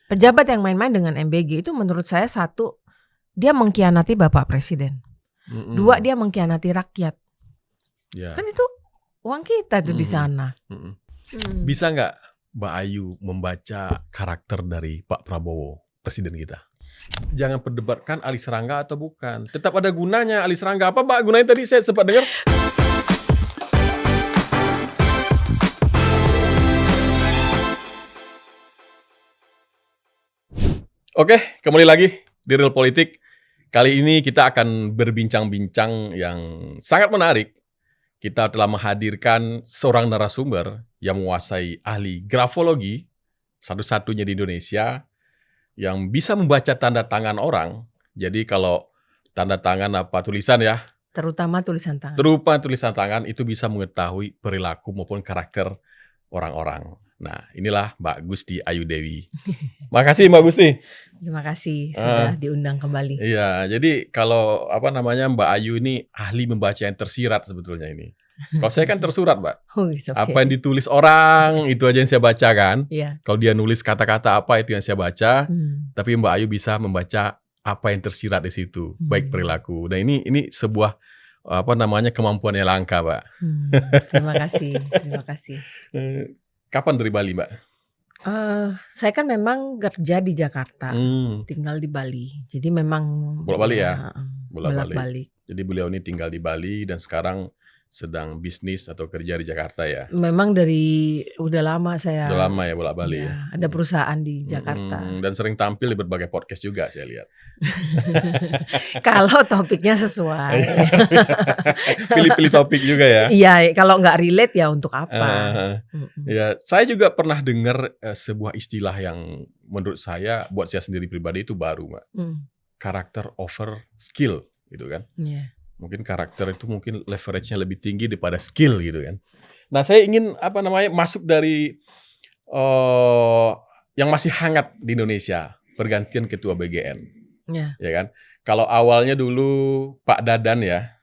pejabat yang main-main dengan MBG itu menurut saya satu, dia mengkhianati Bapak Presiden. Dua, dia mengkhianati rakyat. Kan itu uang kita tuh di sana. Bisa nggak Mbak Ayu membaca karakter dari Pak Prabowo, presiden kita? Jangan perdebatkan Ali Serangga atau bukan. Tetap ada gunanya Ali Serangga. Apa Mbak gunanya tadi saya sempat dengar? Oke, kembali lagi di Real Politik. Kali ini kita akan berbincang-bincang yang sangat menarik. Kita telah menghadirkan seorang narasumber yang menguasai ahli grafologi, satu-satunya di Indonesia, yang bisa membaca tanda tangan orang. Jadi kalau tanda tangan apa tulisan ya, Terutama tulisan tangan. terutama tulisan tangan itu bisa mengetahui perilaku maupun karakter orang-orang. Nah, inilah Mbak Gusti Ayu Dewi. Makasih Mbak Gusti. Terima kasih sudah diundang kembali. Iya, jadi kalau Mbak Ayu ini ahli membaca yang tersirat sebetulnya ini. Kalau saya kan tersurat, Mbak. Oh, gitu, okay. Apa yang ditulis orang itu aja yang saya baca kan. Iya. Kalau dia nulis kata-kata apa itu yang saya baca. Tapi Mbak Ayu bisa membaca apa yang tersirat di situ, baik perilaku. Nah ini sebuah kemampuan yang langka, Mbak. Terima kasih, terima kasih. Kapan dari Bali, Mbak? Saya kan memang kerja di Jakarta, tinggal di Bali. Jadi memang bolak-balik ya? Bolak-balik. Jadi beliau ini tinggal di Bali dan sekarang sedang bisnis atau kerja di Jakarta ya? Memang dari udah lama saya. Udah lama ya bolak-balik ya? Ada perusahaan di Jakarta. Dan sering tampil di berbagai podcast juga saya lihat. Kalau topiknya sesuai. Pilih-pilih topik juga ya? Iya, kalau nggak relate ya untuk apa? Ya, saya juga pernah dengar sebuah istilah yang menurut saya, buat saya sendiri pribadi itu baru, Mbak. Karakter over skill, gitu kan? Yeah. Mungkin karakter itu mungkin leverage-nya lebih tinggi daripada skill gitu kan. Nah, saya ingin masuk dari yang masih hangat di Indonesia, pergantian ketua BGN. Ya kan? Kalau awalnya dulu Pak Dadan ya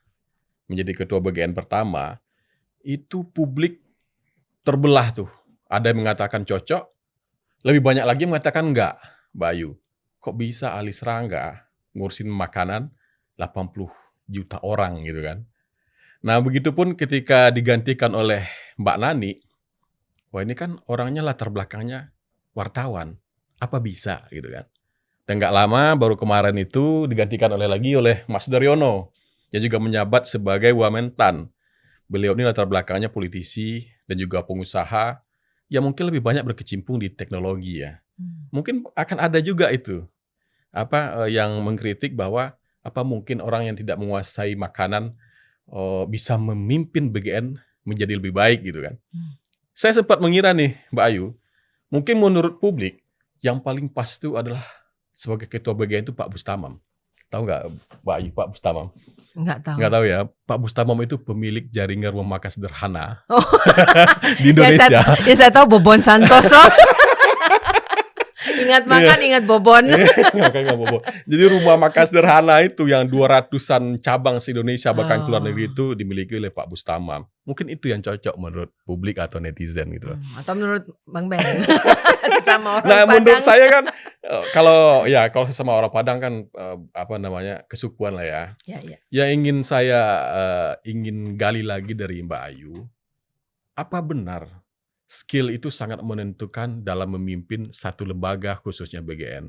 menjadi ketua BGN pertama, itu publik terbelah tuh. Ada yang mengatakan cocok, lebih banyak lagi yang mengatakan enggak, Mbak Ayu. Kok bisa Ali Serangga ngurusin makanan 80 juta orang gitu kan. Nah, begitupun ketika digantikan oleh Mbak Nani, wah ini kan orangnya latar belakangnya wartawan, apa bisa gitu kan. Dan nggak lama baru kemarin itu digantikan oleh Mas Daryono, yang juga menjabat sebagai Wamentan. Beliau ini latar belakangnya politisi dan juga pengusaha yang mungkin lebih banyak berkecimpung di teknologi ya. Mungkin akan ada juga itu yang mengkritik bahwa apa mungkin orang yang tidak menguasai makanan bisa memimpin BGN menjadi lebih baik gitu kan. Saya sempat mengira nih Mbak Ayu, mungkin menurut publik yang paling pas itu adalah sebagai ketua BGN itu Pak Bustamam. Tahu nggak Mbak Ayu Pak Bustamam? Nggak tahu. Nggak tahu ya. Pak Bustamam itu pemilik jaringan rumah makan sederhana di Indonesia. Saya tahu Bobon Santoso. Ingat makan, ingat bobon. Jadi rumah makan sederhana itu yang 200-an cabang se-Indonesia bahkan keluar negeri itu dimiliki oleh Pak Bustamam. Mungkin itu yang cocok menurut publik atau netizen gitu. Atau menurut Bang Ben. Sesama orang nah, Padang. menurut saya kan kalau sesama orang Padang kan kesukuan lah ya. Yang ingin saya ingin gali lagi dari Mbak Ayu, apa benar skill itu sangat menentukan dalam memimpin satu lembaga khususnya BGN,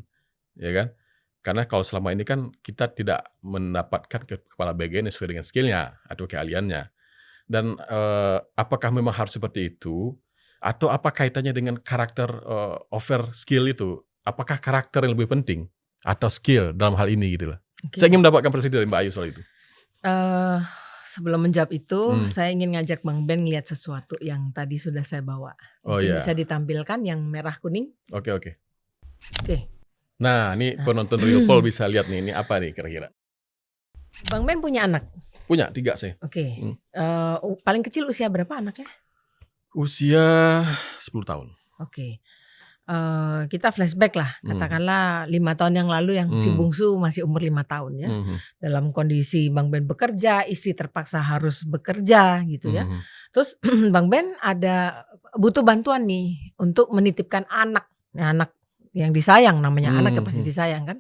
ya kan? Karena kalau selama ini kan kita tidak mendapatkan kepala BGN sesuai dengan skillnya atau keahliannya. Dan apakah memang harus seperti itu? Atau apa kaitannya dengan karakter over skill itu? Apakah karakter yang lebih penting atau skill dalam hal ini gitu loh? Saya ingin mendapatkan perspektif dari Mbak Ayu soal itu. Sebelum menjawab itu, saya ingin ngajak Bang Ben lihat sesuatu yang tadi sudah saya bawa. Bisa ditampilkan yang merah kuning. Oke. Nah, ini penonton Real Pol bisa lihat nih, ini apa nih kira-kira? Bang Ben punya anak? Punya, 3 saya. Oke. Paling kecil usia berapa anaknya? Usia 10 tahun. Oke. Kita flashback lah, katakanlah 5 tahun yang lalu yang si bungsu masih umur 5 tahun ya. Dalam kondisi Bang Ben bekerja, istri terpaksa harus bekerja gitu ya. Terus Bang Ben butuh bantuan nih untuk menitipkan anak. Nah, anak yang disayang, namanya anak ya pasti disayang kan.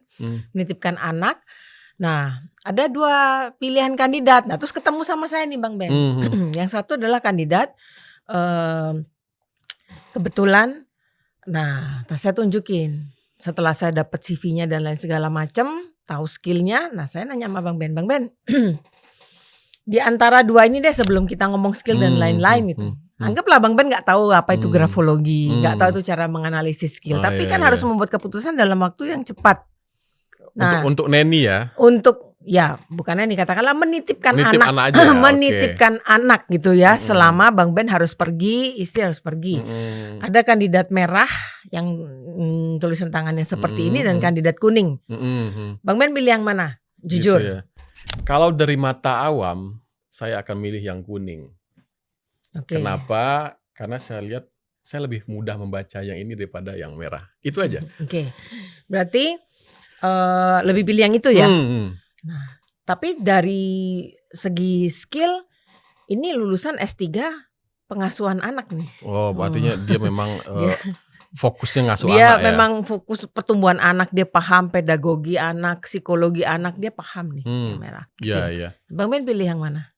Menitipkan anak. Nah, ada 2 pilihan kandidat. Nah, terus ketemu sama saya nih Bang Ben. Yang satu adalah kandidat kebetulan. Nah, saya tunjukin. Setelah saya dapat CV-nya dan lain segala macam, tahu skillnya. Nah, saya nanya sama Bang Ben, di antara 2 ini deh sebelum kita ngomong skill dan lain-lain itu. Anggaplah Bang Ben nggak tahu apa itu grafologi, nggak tahu itu cara menganalisis skill. Tapi kan harus membuat keputusan dalam waktu yang cepat. Nah, untuk Neni ya? Untuk ya bukan Neni, katakanlah menitipkan anak aja, menitipkan anak gitu ya. Selama Bang Ben harus pergi, istri harus pergi. Ada kandidat merah yang tulisan tangannya seperti ini dan kandidat kuning. Bang Ben pilih yang mana? Jujur. Gitu ya. Kalau dari mata awam, saya akan milih yang kuning. Kenapa? Karena saya lihat saya lebih mudah membaca yang ini daripada yang merah. Itu aja. Berarti lebih pilih yang itu ya. Nah, tapi dari segi skill ini lulusan S3 pengasuhan anak nih. Oh, artinya dia memang fokusnya ngasuh dia anak ya. Dia memang fokus pertumbuhan anak, dia paham pedagogi anak, psikologi anak, dia paham nih yang merah. Iya. Bang Ben pilih yang mana?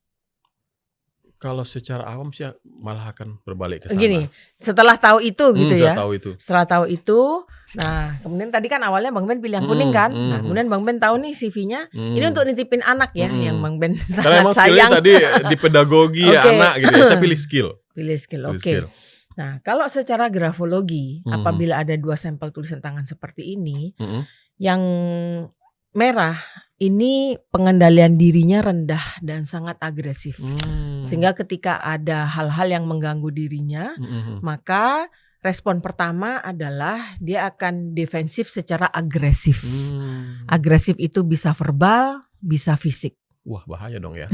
Kalau secara awam sih malah akan berbalik ke sana. Gini, setelah tahu itu gitu ya. Setelah tahu itu, nah kemudian tadi kan awalnya Bang Ben pilih yang kuning kan. Nah kemudian Bang Ben tahu nih CV-nya, ini untuk nitipin anak ya, yang Bang Ben sangat sayang. Karena tadi di pedagogi anak gitu ya, saya pilih skill. Pilih skill, oke. Nah kalau secara grafologi, apabila ada 2 sampel tulisan tangan seperti ini, yang merah ini pengendalian dirinya rendah dan sangat agresif. Sehingga ketika ada hal-hal yang mengganggu dirinya, maka respon pertama adalah dia akan defensif secara agresif. Agresif itu bisa verbal, bisa fisik. Wah, bahaya dong ya.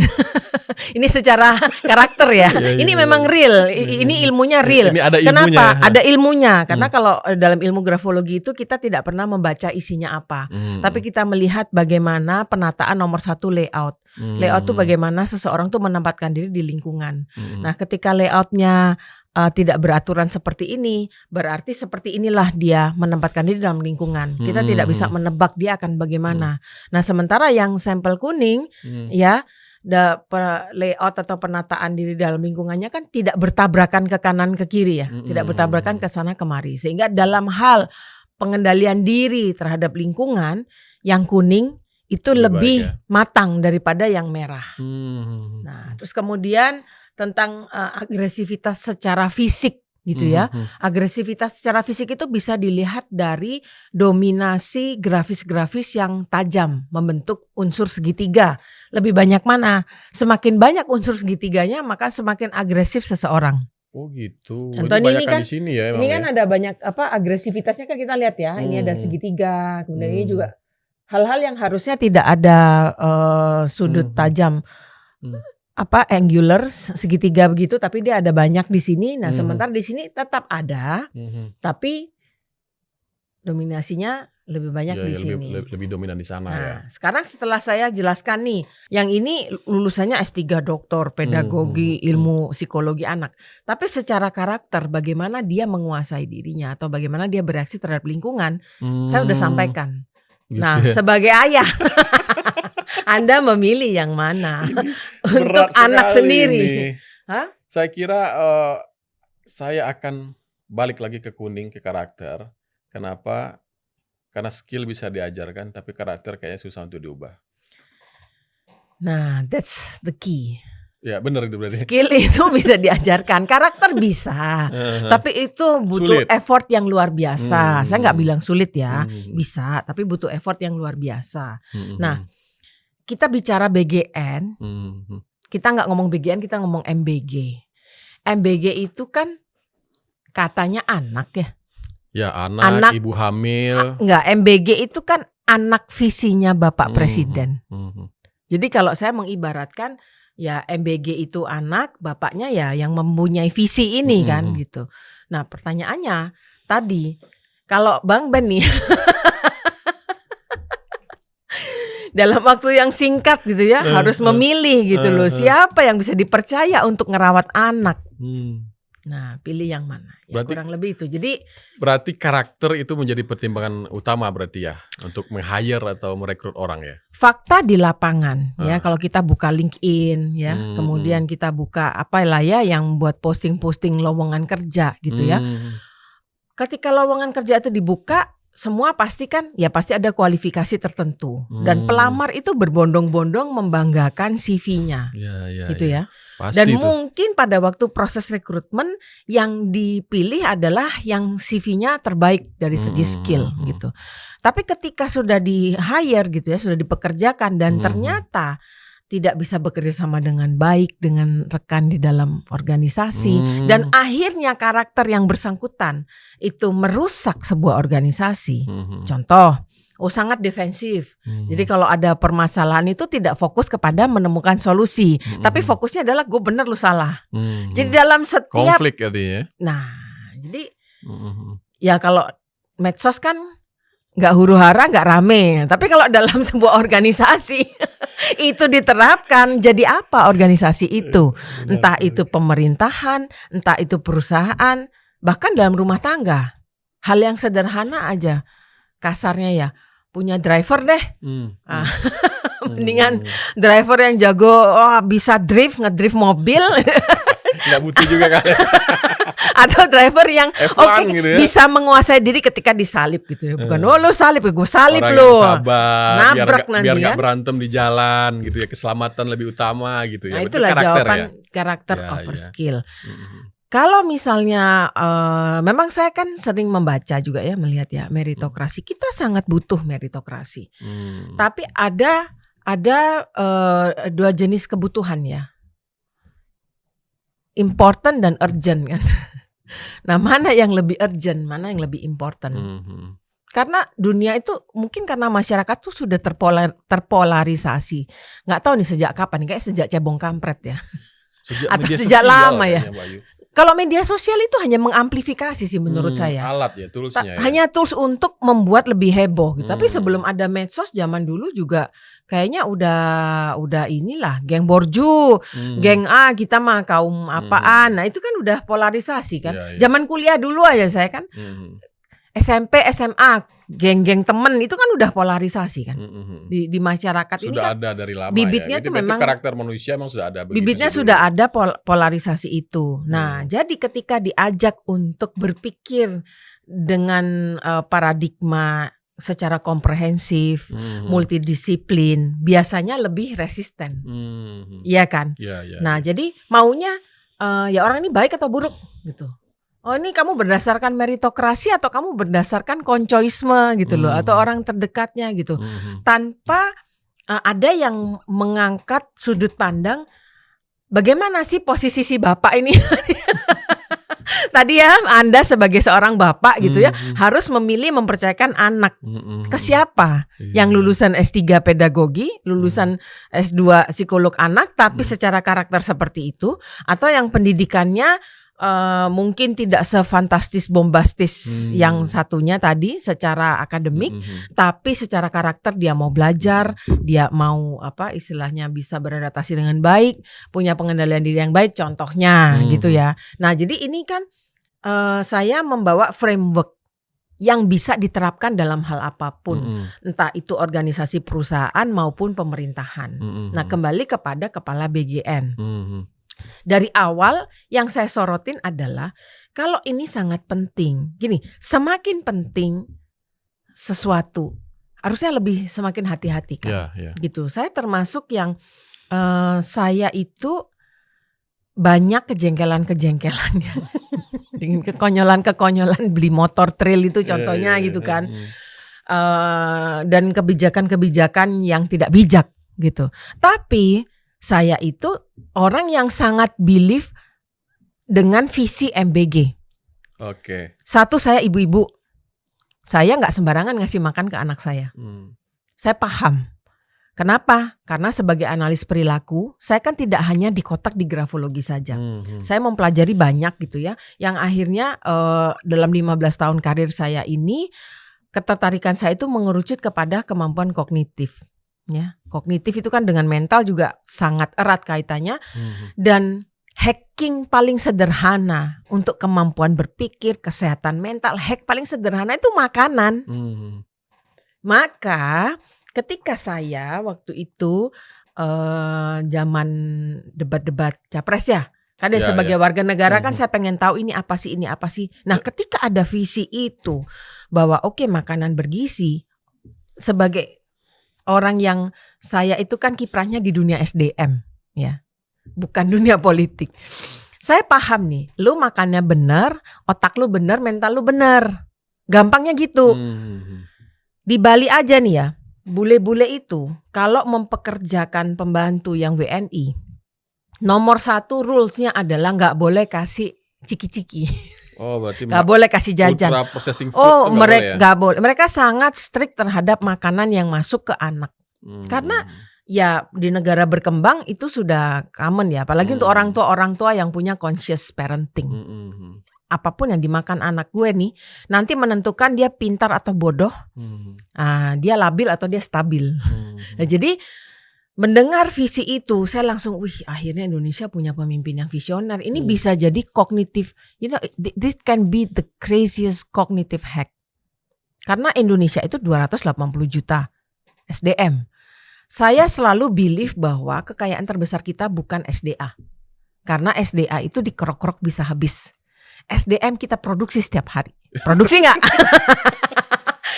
Ini secara karakter ya. Ini memang real. Ini ilmunya real. Ini ada ilmunya. Kenapa? Ada ilmunya. Karena kalau dalam ilmu grafologi itu kita tidak pernah membaca isinya apa. Tapi kita melihat bagaimana penataan nomor 1 layout. Layout itu bagaimana seseorang tuh menempatkan diri di lingkungan. Nah, ketika layoutnya tidak beraturan seperti ini, berarti seperti inilah dia menempatkan diri dalam lingkungan. Kita tidak bisa menebak dia akan bagaimana. Nah, sementara yang sampel kuning ya, layout atau penataan diri dalam lingkungannya kan tidak bertabrakan ke kanan ke kiri ya, tidak bertabrakan ke sana kemari. Sehingga dalam hal pengendalian diri terhadap lingkungan, yang kuning itu lebih matang daripada yang merah. Nah, terus kemudian tentang agresivitas secara fisik gitu ya. Agresivitas secara fisik itu bisa dilihat dari dominasi grafis-grafis yang tajam membentuk unsur segitiga. Lebih banyak mana? Semakin banyak unsur segitiganya maka semakin agresif seseorang. Oh gitu. Contohnya ini kan di sini ya, ini kan ada banyak agresivitasnya kan kita lihat ya. Ini ada segitiga, kemudian ini juga hal-hal yang harusnya tidak ada sudut tajam. Angular segitiga begitu, tapi dia ada banyak di sini. Nah, sementara di sini tetap ada, tapi dominasinya lebih banyak di sini. Lebih dominan di sana ya. Sekarang setelah saya jelaskan nih, yang ini lulusannya S3 doktor pedagogi ilmu psikologi anak. Tapi secara karakter bagaimana dia menguasai dirinya atau bagaimana dia bereaksi terhadap lingkungan, saya udah sampaikan. Gitu nah, sebagai ayah Anda memilih yang mana untuk anak sendiri? Saya kira saya akan balik lagi ke kuning, ke karakter. Kenapa? Karena skill bisa diajarkan, tapi karakter kayaknya susah untuk diubah. Nah, that's the key. Ya benar itu berarti. Skill itu bisa diajarkan, karakter bisa, tapi itu butuh effort yang luar biasa. Saya nggak bilang sulit ya, bisa, tapi butuh effort yang luar biasa. Nah, kita bicara BGN, kita nggak ngomong BGN, kita ngomong MBG. MBG itu kan katanya anak ya. Ya anak, ibu hamil. Enggak, MBG itu kan anak visinya Bapak Presiden. Jadi kalau saya mengibaratkan ya MBG itu anak, bapaknya ya yang mempunyai visi ini kan gitu. Nah pertanyaannya tadi, kalau Bang Ben nih dalam waktu yang singkat gitu ya harus memilih gitu loh, siapa yang bisa dipercaya untuk ngerawat anak. Nah, pilih yang mana? Ya, Berarti- kurang lebih itu. Jadi Berarti karakter itu menjadi pertimbangan utama berarti ya untuk meng-hire atau merekrut orang ya. fakta di lapangan ya, Ah. kalau kita buka LinkedIn ya, kemudian kita buka apalah ya yang buat posting-posting lowongan kerja gitu ya. Ketika lowongan kerja itu dibuka, semua pasti kan ya pasti ada kualifikasi tertentu dan pelamar itu berbondong-bondong membanggakan CV-nya. Gitu ya. Pasti Dan itu. mungkin pada waktu proses rekrutmen yang dipilih adalah yang CV-nya terbaik dari segi skill gitu. Tapi ketika sudah di-hire gitu ya, sudah dipekerjakan dan ternyata tidak bisa bekerja sama dengan baik dengan rekan di dalam organisasi dan akhirnya karakter yang bersangkutan itu merusak sebuah organisasi. Contoh, sangat defensif. Jadi kalau ada permasalahan itu tidak fokus kepada menemukan solusi, tapi fokusnya adalah gue bener lu salah. Jadi dalam setiap konflik ya. Nah, jadi ya kalau medsos kan nggak huru-hara, nggak rame. Tapi kalau dalam sebuah organisasi itu diterapkan, jadi apa organisasi itu? Entah itu pemerintahan, entah itu perusahaan, bahkan dalam rumah tangga. Hal yang sederhana aja, kasarnya ya, punya driver deh. Mendingan driver yang jago, bisa ngedrift mobil. Nggak butuh juga kan. Atau driver yang gitu ya. bisa menguasai diri ketika disalip gitu ya. Bukan lu salip, gue salip orang lu. Yang sabar, nabrak nanti biar ya. nggak berantem di jalan gitu ya, keselamatan lebih utama gitu ya. Nah, itulah jawaban karakter over skill. Kalau misalnya memang saya kan sering membaca juga ya, melihat ya meritokrasi. Kita sangat butuh meritokrasi. Tapi ada dua jenis kebutuhan ya. Important dan urgent kan. Nah, mana yang lebih urgent, mana yang lebih important? Karena dunia itu mungkin karena masyarakat tuh sudah terpolarisasi. Nggak tahu nih sejak kapan, kayak sejak cebong kampret ya. Atau sejak lama ya. Kalau media sosial itu hanya mengamplifikasi sih menurut saya. Alat ya, toolsnya ya. Hanya tools untuk membuat lebih heboh gitu. Tapi sebelum ada medsos zaman dulu juga kayaknya udah inilah geng borju, geng A kita mah kaum apaan. Nah, itu kan udah polarisasi kan. Zaman kuliah dulu aja saya kan. SMP, SMA, geng-geng temen itu kan udah polarisasi kan. Di masyarakat sudah ini kan ada dari lama bibitnya ya. tuh memang karakter manusia memang sudah ada. Bibitnya sudah ada polarisasi itu. Nah, jadi ketika diajak untuk berpikir dengan paradigma secara komprehensif, multidisiplin, biasanya lebih resisten. Iya kan? Nah, jadi maunya ya orang ini baik atau buruk gitu. Oh, ini kamu berdasarkan meritokrasi atau kamu berdasarkan koncoisme gitu loh, atau orang terdekatnya gitu. Tanpa ada yang mengangkat sudut pandang bagaimana sih posisi si bapak ini. Tadi ya Anda sebagai seorang bapak gitu ya harus memilih mempercayakan anak ke siapa? Yang lulusan S3 pedagogi, lulusan S2 psikolog anak tapi secara karakter seperti itu, atau yang pendidikannya mungkin tidak sefantastis bombastis yang satunya tadi secara akademik, tapi secara karakter dia mau belajar, dia mau istilahnya bisa beradaptasi dengan baik, punya pengendalian diri yang baik contohnya gitu ya. Nah, jadi ini kan saya membawa framework yang bisa diterapkan dalam hal apapun, entah itu organisasi perusahaan maupun pemerintahan. Nah, kembali kepada kepala BGN. Dari awal yang saya sorotin adalah kalau ini sangat penting. Gini, semakin penting sesuatu harusnya lebih semakin hati-hati kan. Gitu. Saya termasuk yang saya itu banyak kejengkelan ya. Dengan kekonyolan beli motor trail itu contohnya gitu kan. Dan kebijakan-kebijakan yang tidak bijak gitu. Tapi saya itu orang yang sangat believe dengan visi MBG. Satu, saya ibu-ibu. Saya gak sembarangan ngasih makan ke anak saya. Saya paham. Kenapa? Karena sebagai analis perilaku, saya kan tidak hanya di kotak di grafologi saja. Saya mempelajari banyak gitu ya. Yang akhirnya dalam 15 tahun karir saya ini, ketertarikan saya itu mengerucut kepada kemampuan kognitif. Ya, kognitif itu kan dengan mental juga sangat erat kaitannya, dan hacking paling sederhana untuk kemampuan berpikir, kesehatan mental, hack paling sederhana itu makanan. Maka ketika saya waktu itu zaman debat-debat capres ya, karena sebagai warga negara kan saya pengen tahu ini apa sih. Nah ketika ada visi itu bahwa oke, makanan bergizi, sebagai orang yang saya itu kan kiprahnya di dunia SDM ya, bukan dunia politik. Saya paham nih, lu makannya bener, otak lu bener, mental lu bener. Gampangnya gitu. Di Bali aja nih ya, bule-bule itu kalau mempekerjakan pembantu yang WNI, nomor 1 rulesnya adalah nggak boleh kasih ciki-ciki. Oh, berarti nggak boleh kasih jajan. Ultra processing food mereka nggak boleh. Mereka sangat strict terhadap makanan yang masuk ke anak. Karena ya di negara berkembang itu sudah common ya, apalagi untuk orang tua yang punya conscious parenting. Apapun yang dimakan anak gue nih nanti menentukan dia pintar atau bodoh, dia labil atau dia stabil. Nah, jadi mendengar visi itu saya langsung, akhirnya Indonesia punya pemimpin yang visioner. Ini bisa jadi kognitif, this can be the craziest cognitive hack. Karena Indonesia itu 280 juta SDM. Saya selalu believe bahwa kekayaan terbesar kita bukan SDA. Karena SDA itu dikerok-kerok bisa habis. SDM kita produksi setiap hari. Produksi nggak?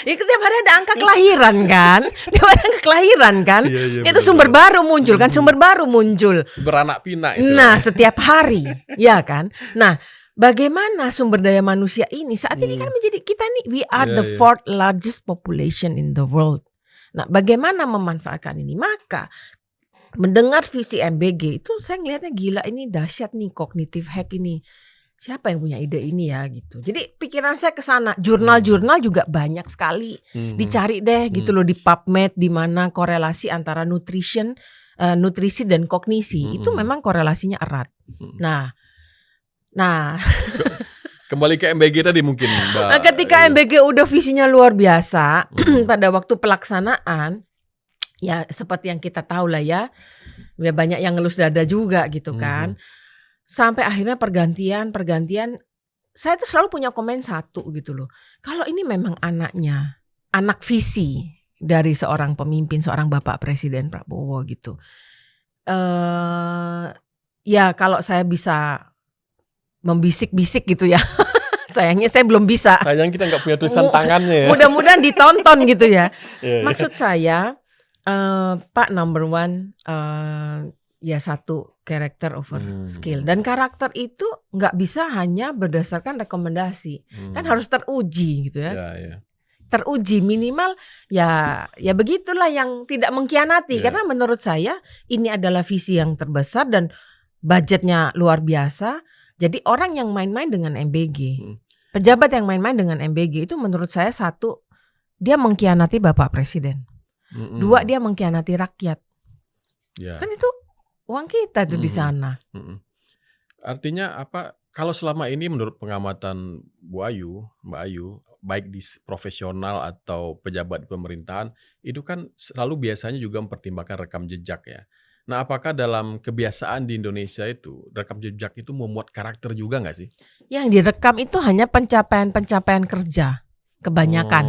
Ya setiap hari ada angka kelahiran kan? Setiap hari angka kelahiran kan? Itu sumber baru muncul kan? Sumber baru muncul. Beranak pinak. Nah setiap hari, ya kan? Nah bagaimana sumber daya manusia ini saat ini kan menjadi kita nih, we are the 4th largest population in the world. Nah bagaimana memanfaatkan ini? Maka mendengar visi MBG itu saya ngelihatnya gila, ini dahsyat nih cognitive hack ini. Siapa yang punya ide ini ya gitu. Jadi pikiran saya ke sana. Jurnal-jurnal juga banyak sekali. Dicari deh gitu loh di PubMed, di mana korelasi antara nutrisi dan kognisi itu memang korelasinya erat. Nah kembali ke MBG tadi mungkin Mbak. Nah, ketika MBG udah visinya luar biasa pada waktu pelaksanaan ya seperti yang kita tahu lah ya banyak yang ngelus dada juga gitu kan. Sampai akhirnya pergantian saya tuh selalu punya komen satu gitu loh. Kalau ini memang anak visi dari seorang pemimpin, seorang Bapak Presiden Prabowo gitu. Ya kalau saya bisa membisik-bisik gitu ya. Sayangnya saya belum bisa. Sayang kita nggak punya tulisan tangannya ya. Mudah-mudahan ditonton gitu ya. Maksud saya Pak number 1 ya satu character over skill, dan karakter itu nggak bisa hanya berdasarkan rekomendasi, kan harus teruji gitu ya. Teruji minimal ya begitulah yang tidak mengkhianati karena menurut saya ini adalah visi yang terbesar dan budgetnya luar biasa. Jadi orang yang main-main dengan MBG, pejabat yang main-main dengan MBG itu menurut saya satu, dia mengkhianati Bapak Presiden. 2, dia mengkhianati rakyat. Kan itu uang kita tuh di sana. Artinya apa? Kalau selama ini menurut pengamatan Mbak Ayu, baik di profesional atau pejabat di pemerintahan, itu kan selalu biasanya juga mempertimbangkan rekam jejak ya. Nah, apakah dalam kebiasaan di Indonesia itu rekam jejak itu memuat karakter juga nggak sih? Yang direkam itu hanya pencapaian kerja kebanyakan.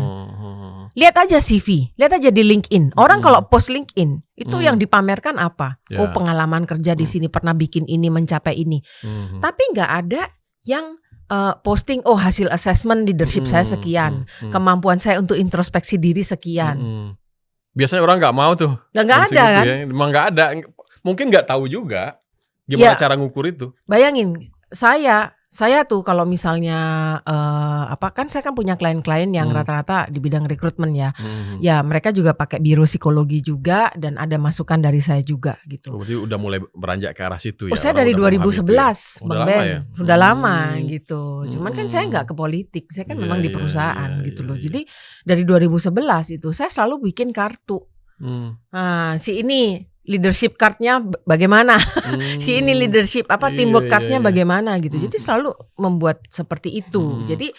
Lihat aja CV, lihat aja di LinkedIn. Orang kalau post LinkedIn itu yang dipamerkan apa? Oh, pengalaman kerja di sini, pernah bikin ini, mencapai ini. Tapi nggak ada yang posting hasil assessment leadership saya sekian, kemampuan saya untuk introspeksi diri sekian. Biasanya orang nggak mau tuh. Nggak ada kan? Ya. Emang nggak ada. Mungkin nggak tahu juga gimana cara ngukur itu. Bayangin, saya tuh kalau misalnya kan saya kan punya klien-klien yang rata-rata di bidang rekrutmen ya. Ya mereka juga pakai biro psikologi juga dan ada masukan dari saya juga gitu. Berarti udah mulai beranjak ke arah situ ya. Saya dari 2011 Bang Ben. Ya? Sudah lama gitu. Cuman kan saya nggak ke politik, saya kan memang di perusahaan gitu loh. Jadi dari 2011 itu saya selalu bikin kartu. Nah, si ini leadership card-nya bagaimana, si ini leadership teamwork card-nya bagaimana gitu. Jadi selalu membuat seperti itu. Jadi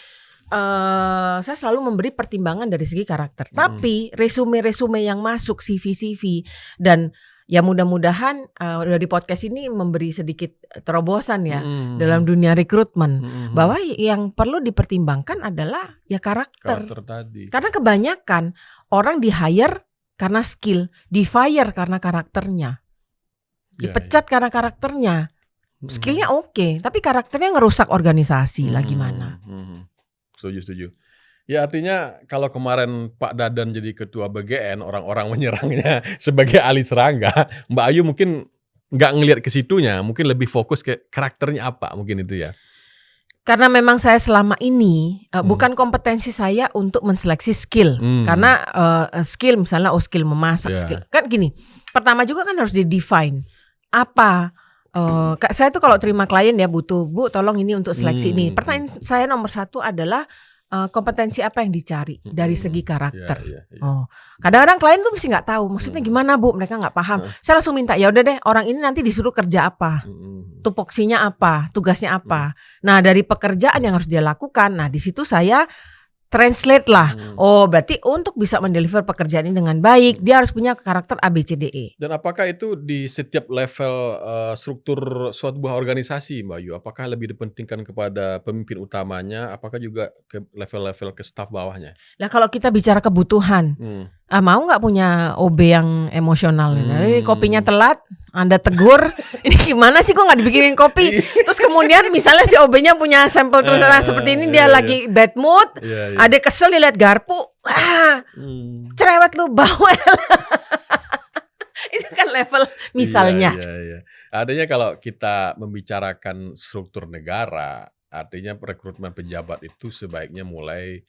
saya selalu memberi pertimbangan dari segi karakter. Tapi resume-resume yang masuk, CV dan Ya mudah-mudahan dari podcast ini memberi sedikit terobosan ya dalam dunia rekrutmen, bahwa yang perlu dipertimbangkan adalah ya karakter tadi. Karena kebanyakan orang di hire karena skill, di fire karena karakternya, dipecat karena karakternya. Skillnya oke, tapi karakternya ngerusak organisasi lah gimana? Setuju. Ya artinya kalau kemarin Pak Dadan jadi ketua BGN, orang-orang menyerangnya sebagai ahli serangga, Mbak Ayu mungkin nggak ngelihat ke situnya, mungkin lebih fokus ke karakternya apa, mungkin itu ya. Karena memang saya selama ini bukan kompetensi saya untuk menseleksi skill, karena skill misalnya skill memasak, skill kan gini. Pertama juga kan harus di-define apa. Saya tuh kalau terima klien ya butuh, Bu tolong ini untuk seleksi ini. Pertanyaan saya nomor 1 adalah kompetensi apa yang dicari dari segi karakter. Kadang-kadang klien tuh mesti nggak tahu maksudnya gimana Bu, mereka nggak paham. Saya langsung minta ya udah deh, orang ini nanti disuruh kerja apa, tupoksinya apa, tugasnya apa. Nah dari pekerjaan yang harus dia lakukan, nah di situ saya translate lah. Oh berarti untuk bisa mendeliver pekerjaan ini dengan baik, dia harus punya karakter ABCDE. Dan apakah itu di setiap level struktur suatu buah organisasi, Mbak Ayu? Apakah lebih dipentingkan kepada pemimpin utamanya? Apakah juga ke level-level ke staf bawahnya? Nah kalau kita bicara kebutuhan, mau nggak punya OB yang emosional? Jadi kopinya telat, Anda tegur, ini gimana sih kok nggak dibikinin kopi? Terus kemudian misalnya si OB-nya punya sampel terusan seperti ini, dia lagi bad mood, ada kesel dilihat garpu, cerewet lu bawel. Itu kan level misalnya. Iya. Artinya kalau kita membicarakan struktur negara, artinya rekrutmen pejabat itu sebaiknya mulai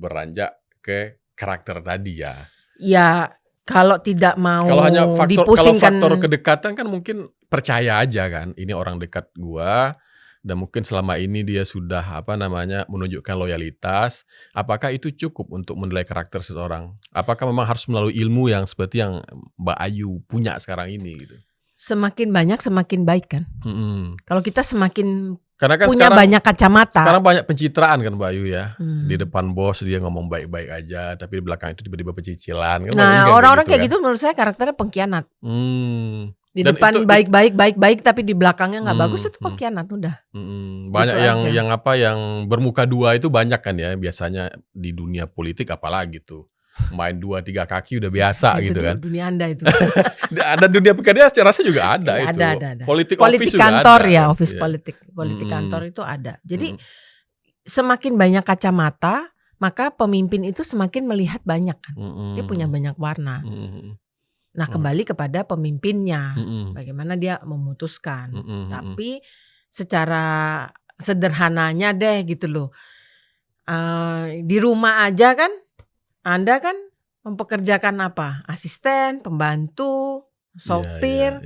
beranjak ke karakter tadi ya. Ya kalau tidak mau kalau hanya dipusingkan, kalau faktor kedekatan kan mungkin percaya aja kan, ini orang dekat gua dan mungkin selama ini dia sudah menunjukkan loyalitas. Apakah itu cukup untuk menilai karakter seseorang? Apakah memang harus melalui ilmu yang seperti yang Mbak Ayu punya sekarang ini gitu? Semakin banyak semakin baik kan. Kalau kita semakin karena kan punya banyak kacamata. Sekarang banyak pencitraan kan Mbak Ayu ya. Di depan bos dia ngomong baik-baik aja, tapi di belakang itu tiba-tiba pencicilan. Nah orang-orang kayak gitu menurut saya karakternya pengkhianat. Di dan depan baik-baik tapi di belakangnya nggak bagus, itu pengkhianat udah. Banyak gitu yang bermuka dua itu banyak kan ya biasanya di dunia politik, apalagi tuh main 2-3 kaki udah biasa gitu kan. Dunia Anda itu. Ada dunia pekerjaan saya rasa juga ada itu. Ada. Politik office kantor juga ada. Office politik kantor itu ada. Jadi semakin banyak kacamata, maka pemimpin itu semakin melihat banyak kan. Dia punya banyak warna. Nah kembali kepada pemimpinnya, bagaimana dia memutuskan. Tapi secara sederhananya deh gitu loh, di rumah aja kan, Anda kan mempekerjakan apa? Asisten, pembantu, sopir.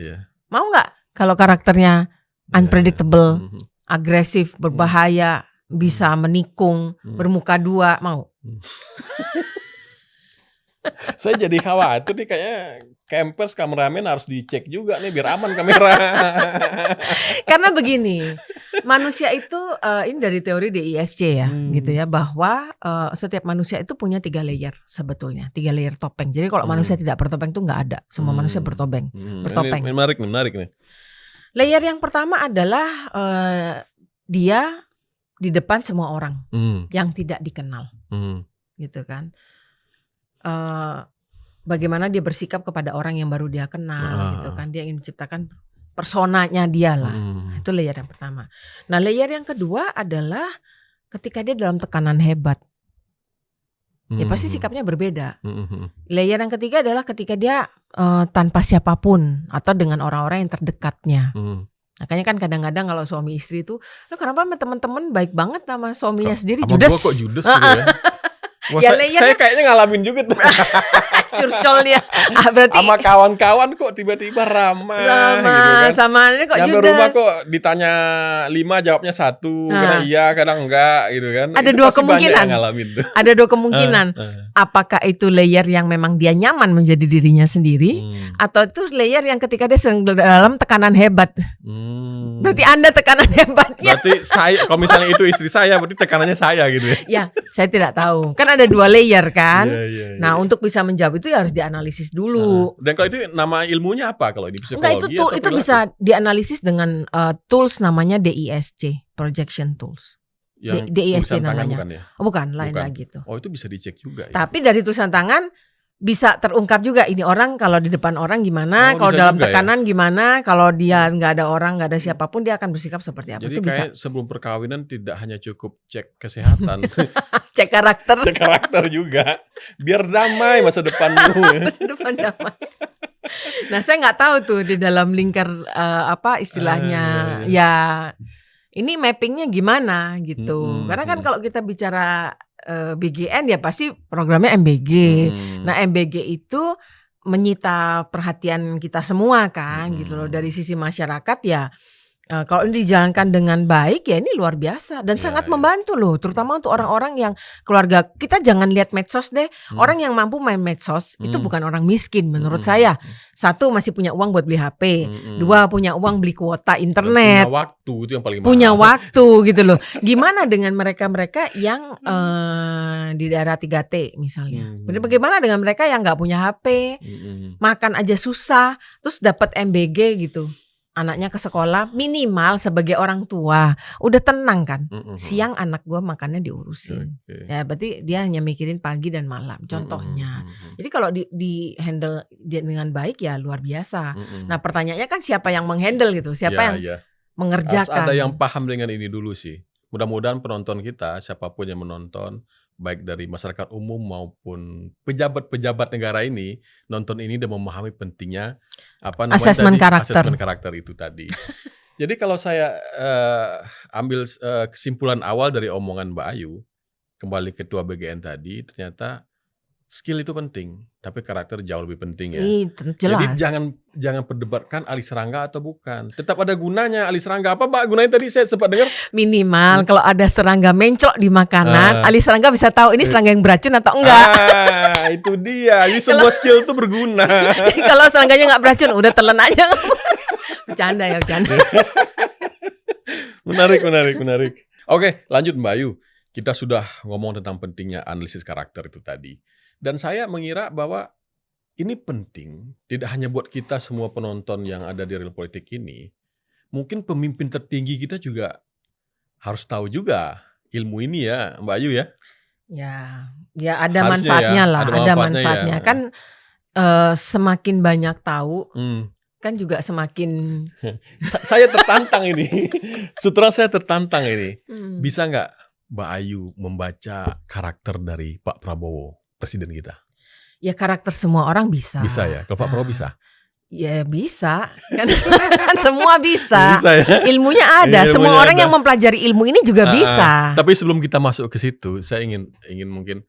Mau nggak kalau karakternya unpredictable, agresif, berbahaya, bisa menikung, bermuka dua, mau? Saya jadi khawatir nih, kayaknya campers, kameramen harus dicek juga nih biar aman kamera. Karena begini, manusia itu ini dari teori DISC ya, gitu ya, bahwa setiap manusia itu punya 3 layer sebetulnya, 3 layer topeng. Jadi kalau manusia tidak bertopeng itu nggak ada, semua manusia bertopeng. Ini menarik nih. Layer yang pertama adalah dia di depan semua orang yang tidak dikenal, gitu kan. Bagaimana dia bersikap kepada orang yang baru dia kenal, gitu kan. Dia ingin menciptakan personanya dia lah. Itu layer yang pertama. Nah layer yang kedua adalah ketika dia dalam tekanan hebat, ya pasti sikapnya berbeda. Layer yang ketiga adalah ketika dia tanpa siapapun atau dengan orang-orang yang terdekatnya. Makanya kan kadang-kadang kalau suami istri itu, lo kenapa sama teman-teman baik banget sama suaminya sendiri, judes. Kok judes gitu ya? Wah, ya, saya kayaknya ngalamin juga tuh. Curcol dia. Berarti sama kawan-kawan kok tiba-tiba ramah gitu kan. Sama ini kok nyampe judes. Rumah kok ditanya 5 jawabnya 1, kadang iya kadang enggak gitu kan. Ada itu 2 kemungkinan. Ada 2 kemungkinan. Apakah itu layer yang memang dia nyaman menjadi dirinya sendiri, atau itu layer yang ketika dia sedang dalam tekanan hebat. Berarti Anda tekanan hebatnya. Berarti saya, kalau misalnya itu istri saya, berarti tekanannya saya gitu ya. Ya, saya tidak tahu. Kan ada 2 layer kan. Nah, untuk bisa menjawab itu ya harus dianalisis dulu. Dan kalau itu nama ilmunya apa kalau di psikologi? Enggak, itu bisa dianalisis dengan tools namanya DISC, projection tools. Yang DISC tulisan tangan namanya. bukan ya? Bukan, lain lagi itu. Oh, itu bisa dicek juga. Tapi dari tulisan tangan bisa terungkap juga ini orang kalau di depan orang gimana, kalau dalam tekanan gimana, kalau dia nggak ada orang, nggak ada siapapun dia akan bersikap seperti apa. Jadi itu kayak bisa. sebelum perkawinan tidak hanya cukup cek kesehatan, cek karakter, cek karakter juga, biar damai masa depanmu. Masa depan damai. Nah, saya nggak tahu tuh di dalam lingkar apa istilahnya ya ini mappingnya gimana gitu. Karena kan kalau kita bicara BGN ya pasti programnya MBG. Nah, MBG itu menyita perhatian kita semua kan gitu loh. Dari sisi masyarakat ya kalau ini dijalankan dengan baik ya ini luar biasa dan sangat membantu loh, terutama untuk orang-orang yang keluarga. Kita jangan lihat medsos deh. Orang yang mampu main medsos itu bukan orang miskin menurut saya. Satu, masih punya uang buat beli HP. Dua, punya uang beli kuota internet. Punya waktu, itu yang paling mahal. Punya waktu gitu loh. Gimana dengan mereka-mereka yang di daerah 3T misalnya? Bagaimana dengan mereka yang nggak punya HP, makan aja susah, terus dapat MBG gitu? Anaknya ke sekolah, minimal sebagai orang tua udah tenang kan, siang anak gue makannya diurusin. Ya berarti dia hanya mikirin pagi dan malam contohnya. Jadi kalau di handle dia dengan baik ya luar biasa. Nah pertanyaannya kan siapa yang menghandle gitu, siapa yang mengerjakan. Harus ada yang paham dengan ini dulu sih. Mudah-mudahan penonton kita, siapapun yang menonton, baik dari masyarakat umum maupun pejabat-pejabat negara ini, nonton ini dan memahami pentingnya asesmen karakter itu tadi. Jadi kalau saya ambil kesimpulan awal dari omongan Mbak Ayu, kembali ketua BGN tadi, ternyata skill itu penting, tapi karakter jauh lebih penting ya. Jelas. Jadi jangan perdebatkan Ali serangga atau bukan. Tetap ada gunanya Ali serangga. Apa Mbak gunanya tadi saya sempat dengar? Minimal kalau ada serangga menclok di makanan, Ali serangga bisa tahu ini serangga yang beracun atau enggak. Itu dia. Ini semua skill itu berguna. Kalau serangganya nggak beracun, udah telan aja. Bercanda. Menarik. Oke, lanjut Mbak Ayu. Kita sudah ngomong tentang pentingnya analisis karakter itu tadi. Dan saya mengira bahwa ini penting tidak hanya buat kita semua penonton yang ada di Real Politik ini. Mungkin pemimpin tertinggi kita juga harus tahu juga ilmu ini ya Mbak Ayu ya. Ya ada manfaatnya lah. Ada manfaatnya. Ya. Kan semakin banyak tahu kan juga semakin. Saya tertantang ini. Sutra saya tertantang ini. Bisa nggak Mbak Ayu membaca karakter dari Pak Prabowo, presiden kita? Ya karakter semua orang bisa. Bisa ya? Kalau Pak Prabowo bisa? Ya bisa. Kan semua bisa. Bisa ya? Ilmunya ada. Semua orang yang mempelajari ilmu ini juga bisa. Tapi sebelum kita masuk ke situ, saya ingin mungkin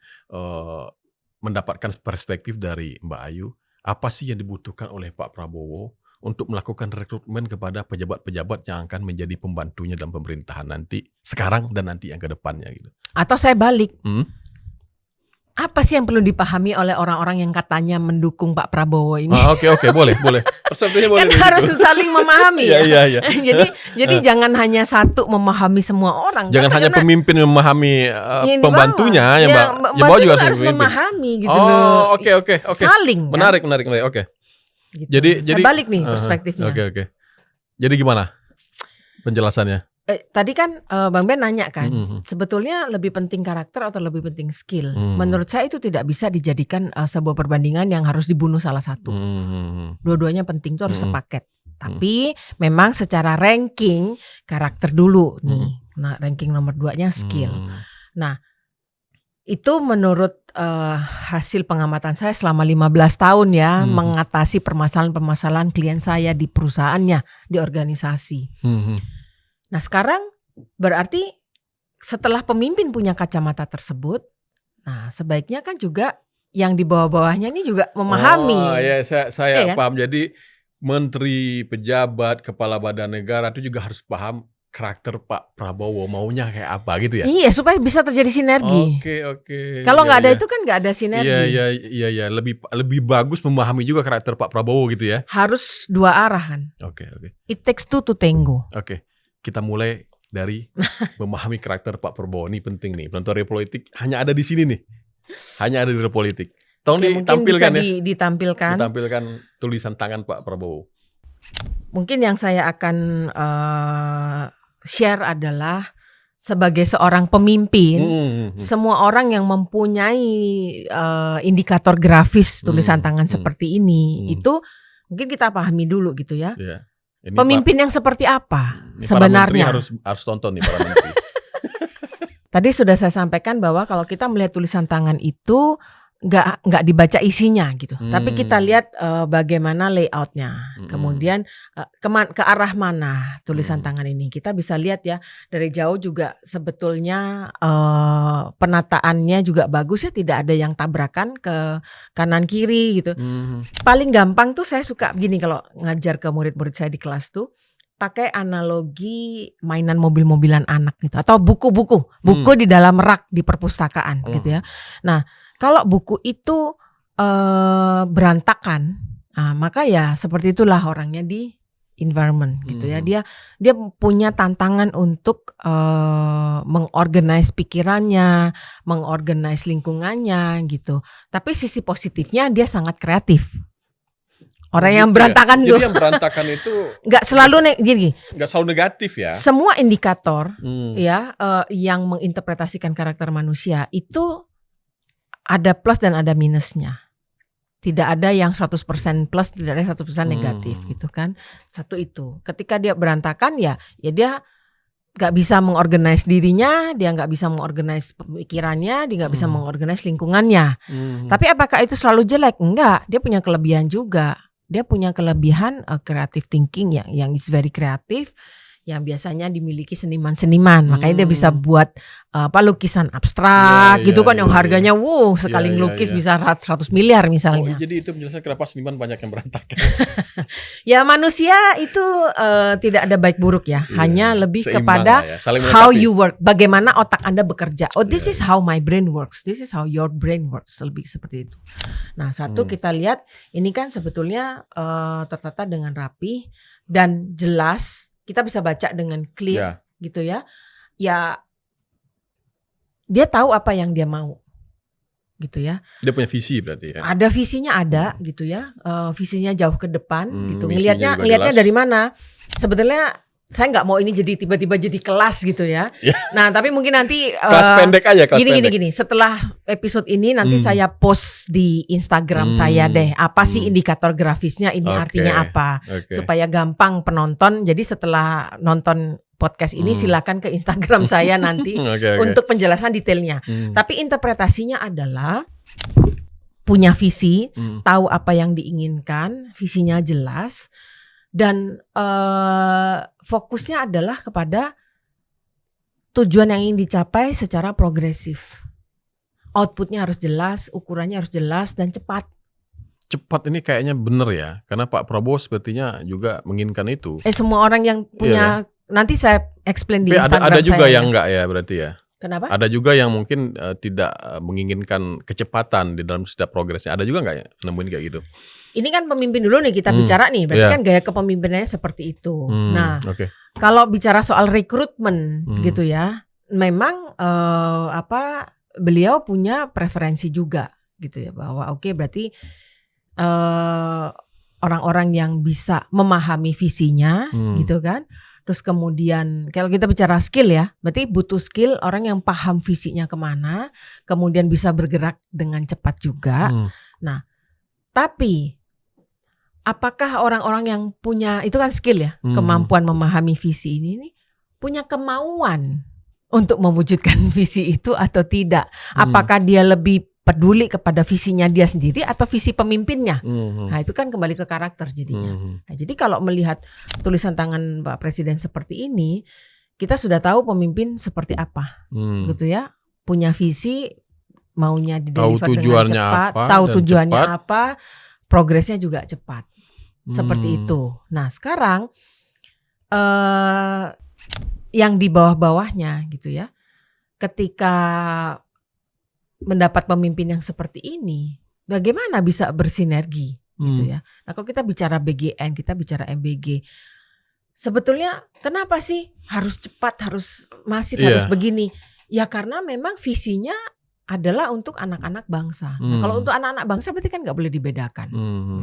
mendapatkan perspektif dari Mbak Ayu. Apa sih yang dibutuhkan oleh Pak Prabowo untuk melakukan rekrutmen kepada pejabat-pejabat yang akan menjadi pembantunya dalam pemerintahan nanti, sekarang dan nanti yang ke depannya gitu. Atau saya balik. Apa sih yang perlu dipahami oleh orang-orang yang katanya mendukung Pak Prabowo ini? Oke, boleh. Persepsinya boleh. Kan harus saling memahami ya. Iya. Jadi jangan hanya satu memahami semua orang. Jangan hanya pemimpin memahami pembantunya, yang bawah juga harus memahami gitu loh. Oke. Saling. Menarik. Oke. Gitu. Jadi saya balik nih perspektifnya. Oke. Jadi gimana penjelasannya? Tadi kan Bang Ben nanya kan, sebetulnya lebih penting karakter atau lebih penting skill? Menurut saya itu tidak bisa dijadikan sebuah perbandingan yang harus dibunuh salah satu. Dua-duanya penting, itu harus sepaket. Tapi memang secara ranking karakter dulu nih. Nah, ranking nomor 2-nya skill. Nah, itu menurut hasil pengamatan saya selama 15 tahun ya, mengatasi permasalahan-permasalahan klien saya di perusahaannya, di organisasi. Nah sekarang berarti setelah pemimpin punya kacamata tersebut, nah sebaiknya kan juga yang di bawah-bawahnya ini juga memahami. Saya paham. Jadi menteri, pejabat, kepala badan negara itu juga harus paham karakter Pak Prabowo maunya kayak apa gitu ya? Iya, supaya bisa terjadi sinergi. Oke. Kalau nggak ada itu kan nggak ada sinergi. Iya. Lebih bagus memahami juga karakter Pak Prabowo gitu ya? Harus dua arah kan. Oke. It takes two to tango. Oke. Kita mulai dari memahami karakter Pak Prabowo. Ini penting nih. Penonton Real Politik hanya ada di sini nih. Hanya ada di Real Politik. Tolong mungkin ditampilkan bisa ya. ditampilkan tulisan tangan Pak Prabowo. Mungkin yang saya akan share adalah sebagai seorang pemimpin, semua orang yang mempunyai indikator grafis tulisan tangan seperti ini, itu mungkin kita pahami dulu gitu ya. Ini pemimpin yang seperti apa ini sebenarnya? Para menteri harus tonton nih para menteri. Tadi sudah saya sampaikan bahwa kalau kita melihat tulisan tangan itu nggak dibaca isinya gitu, tapi kita lihat bagaimana layoutnya, kemudian ke arah mana tulisan tangan ini. Kita bisa lihat ya dari jauh juga sebetulnya penataannya juga bagus ya, tidak ada yang tabrakan ke kanan kiri gitu. Paling gampang tuh saya suka begini kalau ngajar ke murid-murid saya di kelas tuh, pakai analogi mainan mobil-mobilan anak gitu, atau buku-buku di dalam rak di perpustakaan gitu ya. Nah, kalau buku itu berantakan, maka ya seperti itulah orangnya di environment gitu ya. Dia punya tantangan untuk mengorganize pikirannya, mengorganize lingkungannya gitu. Tapi sisi positifnya dia sangat kreatif. Orang yang berantakan Jadi yang berantakan itu nggak selalu nggak selalu negatif ya. Semua indikator ya yang menginterpretasikan karakter manusia itu ada plus dan ada minusnya. Tidak ada yang 100% plus, tidak ada 100% negatif gitu kan. Satu itu. Ketika dia berantakan ya dia nggak bisa mengorganize dirinya, dia nggak bisa mengorganize pemikirannya, dia nggak bisa mengorganize lingkungannya. Tapi apakah itu selalu jelek? Enggak, dia punya kelebihan juga. Dia punya kelebihan creative thinking yang is very kreatif, yang biasanya dimiliki seniman-seniman. Makanya dia bisa buat lukisan abstrak gitu kan, yang harganya sekali ngelukis bisa 100 miliar misalnya. Jadi itu menjelaskan kenapa seniman banyak yang berantakan. Ya manusia itu tidak ada baik buruk ya, hanya lebih kepada how you work, bagaimana otak Anda bekerja. This is how my brain works, this is how your brain works, lebih seperti itu. Nah, satu kita lihat ini kan sebetulnya tertata dengan rapi dan jelas. Kita bisa baca dengan clear gitu ya. Ya dia tahu apa yang dia mau gitu ya. Dia punya visi berarti ya. Ada visinya gitu ya. Visinya jauh ke depan gitu. Ngelihatnya dari mana? Sebetulnya saya nggak mau ini jadi tiba-tiba jadi kelas gitu ya. Nah, tapi mungkin nanti kelas pendek aja. Gini. Setelah episode ini nanti saya post di Instagram saya deh. Apa sih indikator grafisnya? Ini artinya apa? Supaya gampang penonton. Jadi setelah nonton podcast ini silakan ke Instagram saya nanti untuk penjelasan detailnya. Tapi interpretasinya adalah punya visi, tahu apa yang diinginkan, visinya jelas. Dan fokusnya adalah kepada tujuan yang ingin dicapai secara progresif. Outputnya harus jelas, ukurannya harus jelas dan cepat. Cepat ini kayaknya benar ya, karena Pak Prabowo sepertinya juga menginginkan itu. Semua orang yang punya, nanti saya explain di Instagram ada juga saya. yang enggak ya berarti ya. Kenapa? Ada juga yang mungkin tidak menginginkan kecepatan di dalam setiap progresnya. Ada juga nggak ya nemuin kayak gitu? Ini kan pemimpin dulu nih kita bicara nih, berarti kan gaya kepemimpinannya seperti itu. Nah, kalau bicara soal rekrutmen gitu ya, memang beliau punya preferensi juga gitu ya, bahwa berarti orang-orang yang bisa memahami visinya gitu kan. Terus kemudian kalau kita bicara skill ya, berarti butuh skill orang yang paham visinya kemana, kemudian bisa bergerak dengan cepat juga. Nah, tapi apakah orang-orang yang punya, itu kan skill ya, kemampuan memahami visi ini nih, punya kemauan untuk mewujudkan visi itu atau tidak? Apakah dia lebih peduli kepada visinya dia sendiri atau visi pemimpinnya? Nah, itu kan kembali ke karakter jadinya. Nah, jadi kalau melihat tulisan tangan Pak Presiden seperti ini, kita sudah tahu pemimpin seperti apa, gitu ya, punya visi, maunya dideliver dengan cepat, tahu tujuannya apa, progresnya juga cepat, seperti itu. Nah, sekarang yang di bawah-bawahnya, gitu ya, ketika mendapat pemimpin yang seperti ini, bagaimana bisa bersinergi gitu ya. Nah, kalau kita bicara BGN, kita bicara MBG, sebetulnya kenapa sih harus cepat, harus masif, harus begini? Ya karena memang visinya adalah untuk anak-anak bangsa. Nah, kalau untuk anak-anak bangsa berarti kan nggak boleh dibedakan,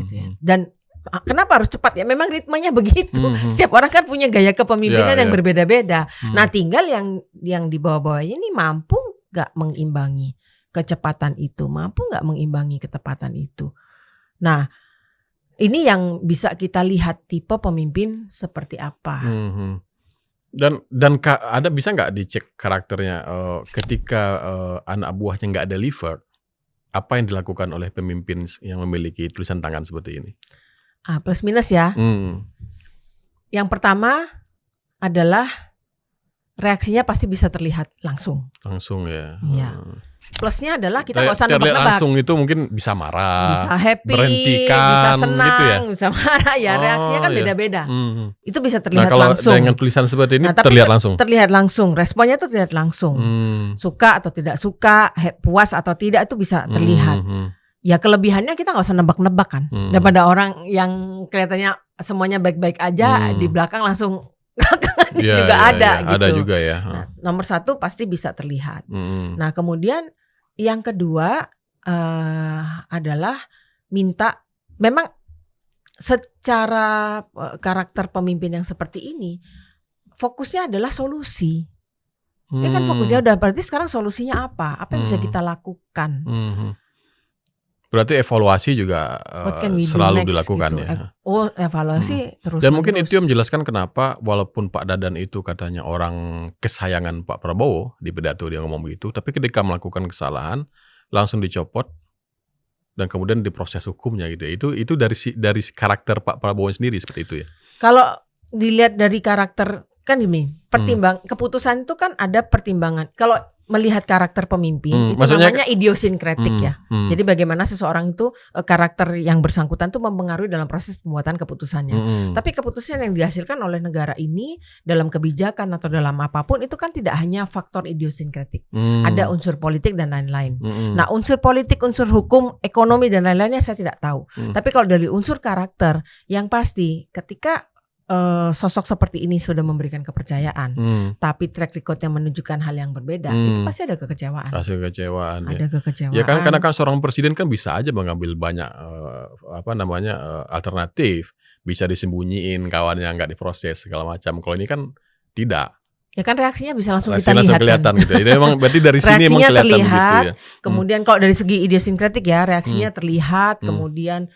gitu ya. Dan kenapa harus cepat ya? Memang ritmenya begitu. Setiap orang kan punya gaya kepemimpinan yang berbeda-beda. Nah, tinggal yang di bawah-bawahnya ini mampu nggak mengimbangi kecepatan itu, mampu nggak mengimbangi ketepatan itu. Nah, ini yang bisa kita lihat tipe pemimpin seperti apa. Dan ada bisa nggak dicek karakternya ketika anak buahnya nggak deliver, apa yang dilakukan oleh pemimpin yang memiliki tulisan tangan seperti ini? Plus minus ya. Yang pertama adalah reaksinya pasti bisa terlihat langsung. Langsung ya. Iya. Plusnya adalah kita nggak usah nebak-nebak. Langsung itu mungkin bisa marah, bisa happy, berhentikan, bisa senang, gitu ya? Bisa marah ya. Reaksinya kan beda-beda. Itu bisa terlihat kalau langsung. Dengan tulisan seperti ini terlihat langsung. Terlihat langsung. Responnya tuh terlihat langsung. Suka atau tidak suka, puas atau tidak itu bisa terlihat. Ya kelebihannya kita nggak usah nebak-nebak kan. Daripada orang yang kelihatannya semuanya baik-baik aja di belakang langsung ada gitu. Ada juga ya. Nah, nomor satu pasti bisa terlihat. Nah, kemudian yang kedua adalah minta, memang secara karakter pemimpin yang seperti ini fokusnya adalah solusi. Ini kan fokusnya udah berarti sekarang solusinya apa? Apa yang bisa kita lakukan? Berarti evaluasi juga selalu dilakukan gitu. ya. Evaluasi terus. Dan mungkin itu yang menjelaskan kenapa walaupun Pak Dadan itu katanya orang kesayangan Pak Prabowo, di pidato dia ngomong begitu, tapi ketika melakukan kesalahan langsung dicopot dan kemudian diproses hukumnya gitu ya. Itu dari karakter Pak Prabowo sendiri seperti itu ya. Kalau dilihat dari karakter kan ini keputusan itu kan ada pertimbangan. Kalau melihat karakter pemimpin itu namanya idiosinkretik ya. Jadi bagaimana seseorang itu karakter yang bersangkutan itu mempengaruhi dalam proses pembuatan keputusannya. Tapi keputusan yang dihasilkan oleh negara ini dalam kebijakan atau dalam apapun itu kan tidak hanya faktor idiosinkretik. Ada unsur politik dan lain-lain. Nah, unsur politik, unsur hukum, ekonomi dan lain-lainnya saya tidak tahu. Tapi kalau dari unsur karakter, yang pasti ketika sosok seperti ini sudah memberikan kepercayaan, tapi track recordnya menunjukkan hal yang berbeda, itu pasti ada kekecewaan. Pasti kekecewaan. Ada kekecewaan. Ya kan, karena kan seorang presiden kan bisa aja mengambil banyak alternatif, bisa disembunyiin kawannya nggak diproses segala macam. Kalau ini kan tidak. Ya kan reaksinya bisa langsung kita lihat kelihatan kan. gitu. Itu emang berarti dari sini emang kelihatan terlihat, begitu ya. Kemudian kalau dari segi idiosinkretik ya reaksinya terlihat, kemudian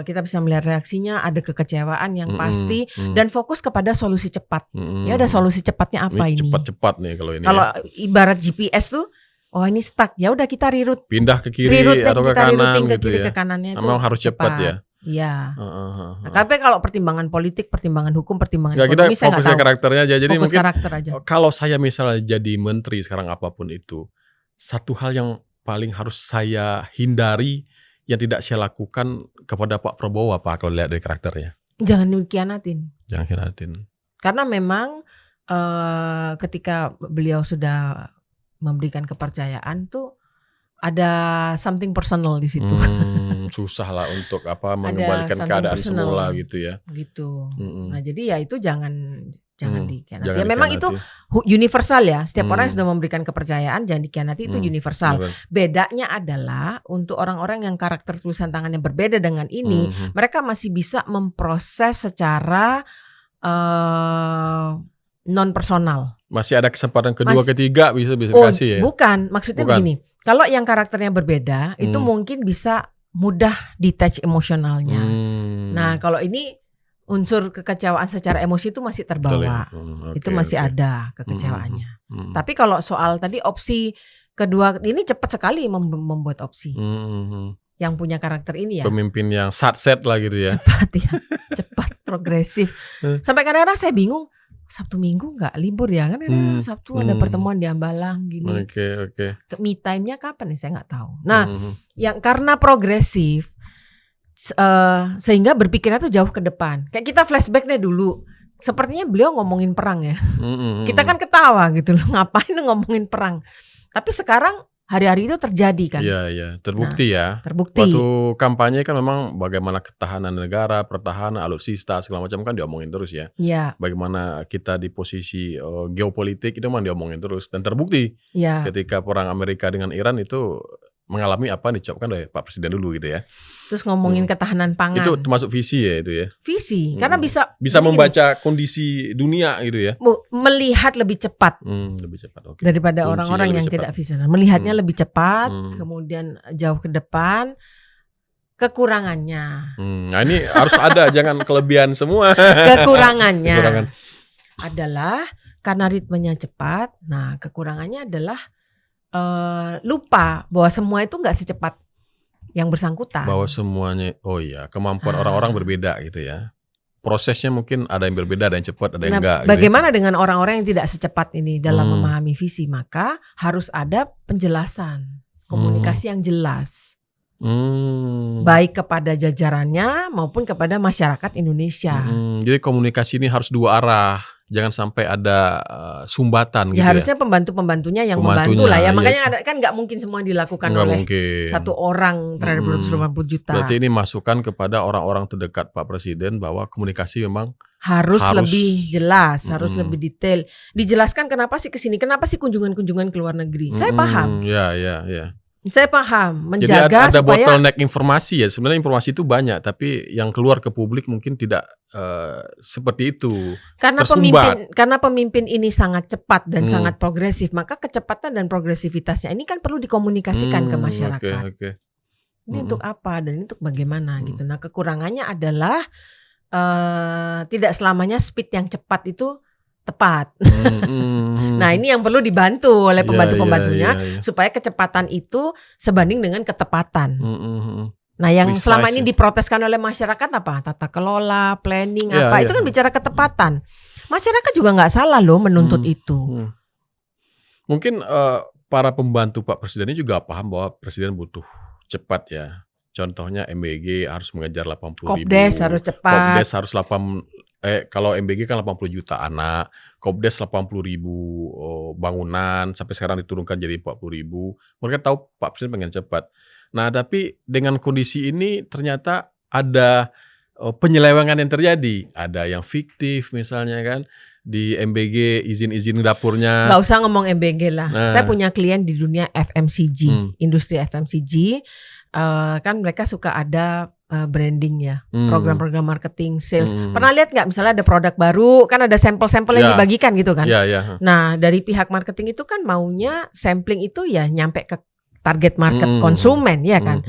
kita bisa melihat reaksinya ada kekecewaan yang pasti dan fokus kepada solusi cepat. Ya ada solusi cepatnya apa ini? Cepat-cepat nih kalau ini. Kalau ibarat GPS tuh, ini stuck. Ya udah kita reroute. Pindah ke kiri atau ke kanan ke gitu kiri ya. ke kanannya. Memang harus cepat ya. Iya. Nah, tapi kalau pertimbangan politik, pertimbangan hukum, pertimbangan kita ekonomi saya nggak tahu. fokus ke karakternya aja. Jadi fokus mungkin karakter aja. Kalau saya misalnya jadi menteri sekarang apapun itu, satu hal yang paling harus saya hindari yang tidak saya lakukan kepada Pak Prabowo apa kalau lihat dari karakternya? Jangan dikhianatin. Jangan khianatin. Karena memang ketika beliau sudah memberikan kepercayaan tuh ada something personal di situ. Susah lah untuk mengembalikan keadaan semula gitu ya. Gitu. Nah jadi ya itu jangan dikhianati. Jangan memang dikhianati. Itu universal ya. Setiap orang yang sudah memberikan kepercayaan jangan dikhianati, itu universal. Bedanya adalah untuk orang-orang yang karakter tulisan tangannya berbeda dengan ini, mereka masih bisa memproses secara non personal. Masih ada kesempatan kedua, ketiga bisa kasih ya. Bukan, maksudnya begini. Kalau yang karakternya berbeda, itu mungkin bisa mudah detach emosionalnya. Nah, kalau ini unsur kekecewaan secara emosi itu masih terbawa. Itu masih ada kekecewaannya. Tapi kalau soal tadi opsi kedua, ini cepat sekali membuat opsi. Yang punya karakter ini ya. Pemimpin yang satset lah gitu ya. Cepat ya. Cepat, progresif. Sampai kadang-kadang saya bingung, Sabtu Minggu nggak libur ya kan? Sabtu ada pertemuan di Hambalang gini. Oke. Me time-nya kapan nih saya nggak tahu. Nah, yang karena progresif, sehingga berpikirnya tuh jauh ke depan. Kayak kita flashback deh dulu. Sepertinya beliau ngomongin perang ya. Kita kan ketawa gitu loh, ngapain ngomongin perang. Tapi sekarang hari-hari itu terjadi kan. Iya, terbukti ya. Terbukti. Waktu kampanye kan memang bagaimana ketahanan negara, pertahanan, alutsista segala macam kan diomongin terus ya. Iya. Bagaimana kita di posisi geopolitik itu memang diomongin terus dan terbukti. Iya. Ketika perang Amerika dengan Iran itu mengalami apa yang diucapkan oleh Pak Presiden dulu gitu ya. Terus ngomongin ketahanan pangan. Itu termasuk visi ya itu ya. Visi, karena bisa membaca kondisi dunia gitu ya. Melihat lebih cepat. Lebih cepat. Okay. Daripada orang-orang yang tidak visioner. Melihatnya lebih cepat, kemudian jauh ke depan. Kekurangannya. Nah ini harus ada, jangan kelebihan semua. Kekurangannya adalah karena ritmenya cepat. Nah, kekurangannya adalah lupa bahwa semua itu nggak secepat yang bersangkutan. Bahwa semuanya, kemampuan orang-orang berbeda gitu ya. Prosesnya mungkin ada yang berbeda, ada yang cepat, ada yang enggak. Bagaimana gitu. Dengan orang-orang yang tidak secepat ini dalam memahami visi? Maka harus ada penjelasan, komunikasi yang jelas. Baik kepada jajarannya maupun kepada masyarakat Indonesia. Jadi komunikasi ini harus dua arah. Jangan sampai ada sumbatan gitu ya. Harusnya pembantu-pembantunya yang membantu lah ya. Makanya kan nggak mungkin semua dilakukan oleh satu orang terhadap 250 juta. Berarti ini masukan kepada orang-orang terdekat Pak Presiden bahwa komunikasi memang harus lebih jelas, harus lebih detail. Dijelaskan kenapa sih kesini, kenapa sih kunjungan-kunjungan ke luar negeri. Saya paham. Ya. Saya paham, Jadi menjaga ada supaya bottleneck informasi ya. Sebenarnya informasi itu banyak, tapi yang keluar ke publik mungkin tidak seperti itu. Karena pemimpin ini sangat cepat dan sangat progresif, maka kecepatan dan progresivitasnya ini kan perlu dikomunikasikan ke masyarakat. Okay. Ini untuk apa dan ini untuk bagaimana gitu. Nah, kekurangannya adalah tidak selamanya speed yang cepat itu tepat. Nah, ini yang perlu dibantu oleh pembantu-pembantunya supaya kecepatan itu sebanding dengan ketepatan. Nah, yang selama ini diproteskan oleh masyarakat apa? Tata kelola, planning itu kan bicara ketepatan. Masyarakat juga nggak salah loh menuntut itu. Mungkin para pembantu Pak Presiden ini juga paham bahwa Presiden butuh cepat ya. Contohnya MBG harus mengejar 80.000. Kopdes harus cepat. Kopdes harus kalau MBG kan 80 juta anak, Kopdes 80.000 bangunan, sampai sekarang diturunkan jadi 40.000. Mereka tahu Pak Presiden pengen cepat. Nah, tapi dengan kondisi ini ternyata ada penyelewengan yang terjadi. Ada yang fiktif misalnya kan, di MBG izin-izin dapurnya. Gak usah ngomong MBG lah. Saya punya klien di dunia FMCG, industri FMCG. Kan mereka suka ada branding ya, program-program marketing, sales. Pernah lihat nggak misalnya ada produk baru, kan ada sampel-sampel yang dibagikan gitu kan? Nah, dari pihak marketing itu kan maunya sampling itu ya nyampe ke target market konsumen ya kan?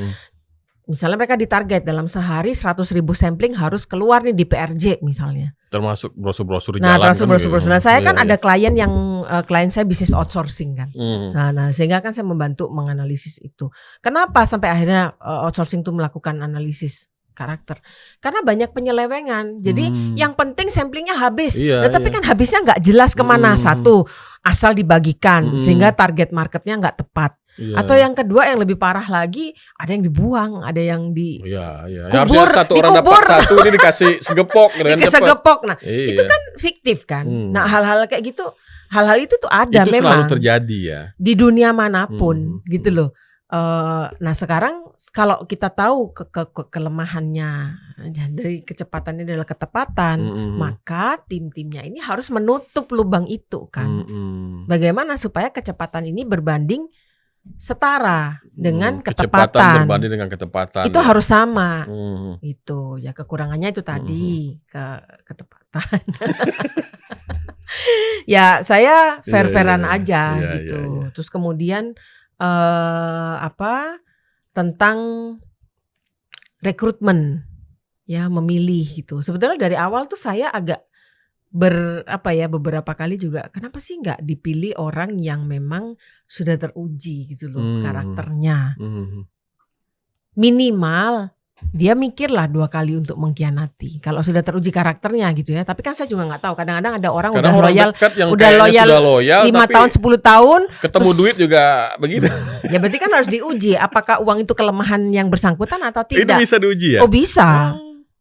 Misalnya mereka ditarget dalam sehari 100.000 sampling harus keluar nih di PRJ misalnya. Termasuk brosur-brosur jalan. Nah, brosur-brosur. Nah, saya kan ada klien yang klien saya bisnis outsourcing kan. Nah, sehingga kan saya membantu menganalisis itu. Kenapa sampai akhirnya outsourcing itu melakukan analisis karakter? Karena banyak penyelewengan. Jadi yang penting samplingnya habis. Tapi kan habisnya nggak jelas kemana. Satu, asal dibagikan sehingga target marketnya nggak tepat. Atau yang kedua yang lebih parah lagi, ada yang dibuang, ada yang kubur, harusnya satu orang dapat satu, ini dikasih segepok dengan cepat. Segepok. Nah, itu kan fiktif kan. Nah, hal-hal kayak gitu, hal-hal itu tuh ada itu memang. Selalu terjadi ya. Di dunia manapun gitu loh. Nah, sekarang kalau kita tahu kelemahannya dari kecepatannya adalah ketepatan, maka tim-timnya ini harus menutup lubang itu kan. Bagaimana supaya kecepatan ini berbanding setara dengan ketepatan. Kecepatan berbanding dengan ketepatan. Itu harus sama. Itu ya kekurangannya itu tadi ketepatan. Ya saya fair-fairan aja gitu. Terus kemudian tentang rekrutmen ya, memilih gitu. Sebetulnya dari awal tuh saya agak beberapa kali juga kenapa sih nggak dipilih orang yang memang sudah teruji gitu loh karakternya. Minimal dia mikirlah 2 kali untuk mengkhianati kalau sudah teruji karakternya gitu ya. Tapi kan saya juga nggak tahu, kadang-kadang ada orang udah loyal 5 tahun 10 tahun ketemu duit juga begitu. Ya berarti kan harus diuji apakah uang itu kelemahan yang bersangkutan atau tidak. Itu bisa diuji ya? Oh bisa.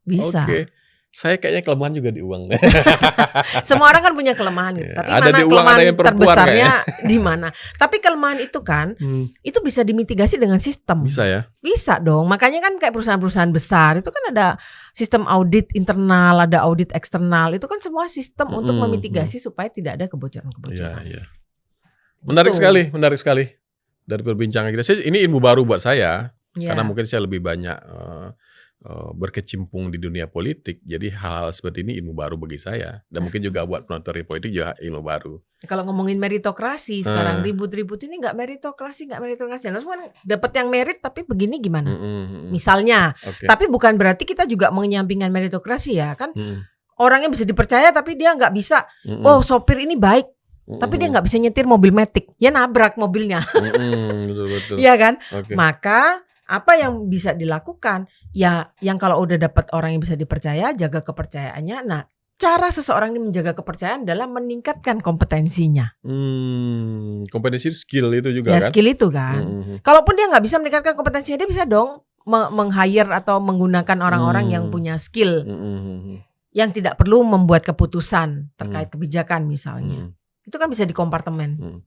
Okay. Saya kayaknya kelemahan juga di uang. Semua orang kan punya kelemahan gitu. Tapi ada mana di uang, kelemahan ada yang perempuan terbesarnya di mana? Tapi kelemahan itu kan itu bisa dimitigasi dengan sistem. Bisa ya? Bisa dong. Makanya kan kayak perusahaan-perusahaan besar itu kan ada sistem audit internal, ada audit eksternal. Itu kan semua sistem untuk memitigasi supaya tidak ada kebocoran-kebocoran. Iya. Menarik sekali dari perbincangan kita. Ini ilmu baru buat saya karena mungkin saya lebih banyak berkecimpung di dunia politik, jadi hal-hal seperti ini ilmu baru bagi saya dan mungkin juga buat penonton politik juga ilmu baru. Kalau ngomongin meritokrasi sekarang ribut-ribut ini nggak meritokrasi. Nah, semua dapat yang merit tapi begini gimana? Misalnya, tapi bukan berarti kita juga menyampingkan meritokrasi ya kan? Orangnya bisa dipercaya tapi dia nggak bisa. Oh sopir ini baik. Tapi dia nggak bisa nyetir mobil matic, ya nabrak mobilnya. Betul. Iya kan? Maka apa yang bisa dilakukan? Ya, yang kalau udah dapat orang yang bisa dipercaya, jaga kepercayaannya. Nah, cara seseorang ini menjaga kepercayaan adalah meningkatkan kompetensinya. Kompetensi skill itu juga kan? Ya, skill itu kan. Kalaupun dia nggak bisa meningkatkan kompetensinya, dia bisa dong meng-hire atau menggunakan orang-orang yang punya skill, yang tidak perlu membuat keputusan terkait kebijakan misalnya. Itu kan bisa dikompartemen.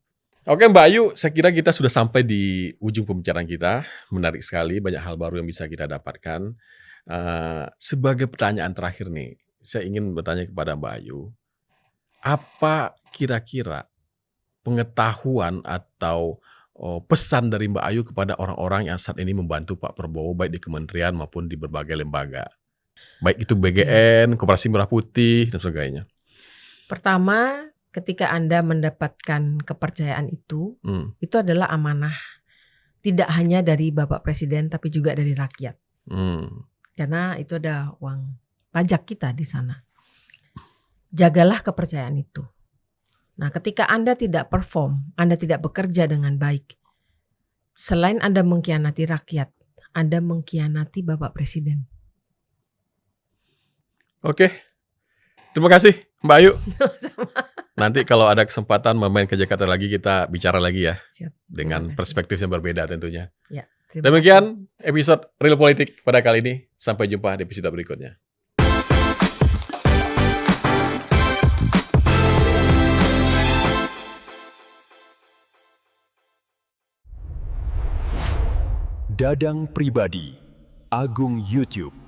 Oke Mbak Ayu, saya kira kita sudah sampai di ujung pembicaraan kita. Menarik sekali, banyak hal baru yang bisa kita dapatkan. Sebagai pertanyaan terakhir nih, saya ingin bertanya kepada Mbak Ayu, apa kira-kira pengetahuan atau pesan dari Mbak Ayu kepada orang-orang yang saat ini membantu Pak Prabowo, baik di kementerian maupun di berbagai lembaga, baik itu BGN, Koperasi Merah Putih, dan sebagainya? Pertama, ketika Anda mendapatkan kepercayaan itu adalah amanah. Tidak hanya dari Bapak Presiden, tapi juga dari rakyat. Karena itu ada uang pajak kita di sana. Jagalah kepercayaan itu. Nah, ketika Anda tidak perform, Anda tidak bekerja dengan baik, selain Anda mengkhianati rakyat, Anda mengkhianati Bapak Presiden. Oke. Terima kasih Mbak Ayu. Nanti kalau ada kesempatan main ke Jakarta lagi, kita bicara lagi ya. Siap. Dengan perspektif yang berbeda tentunya. Ya, demikian episode Real Politik pada kali ini. Sampai jumpa di episode berikutnya. Dadang Pribadi, Agung YouTube.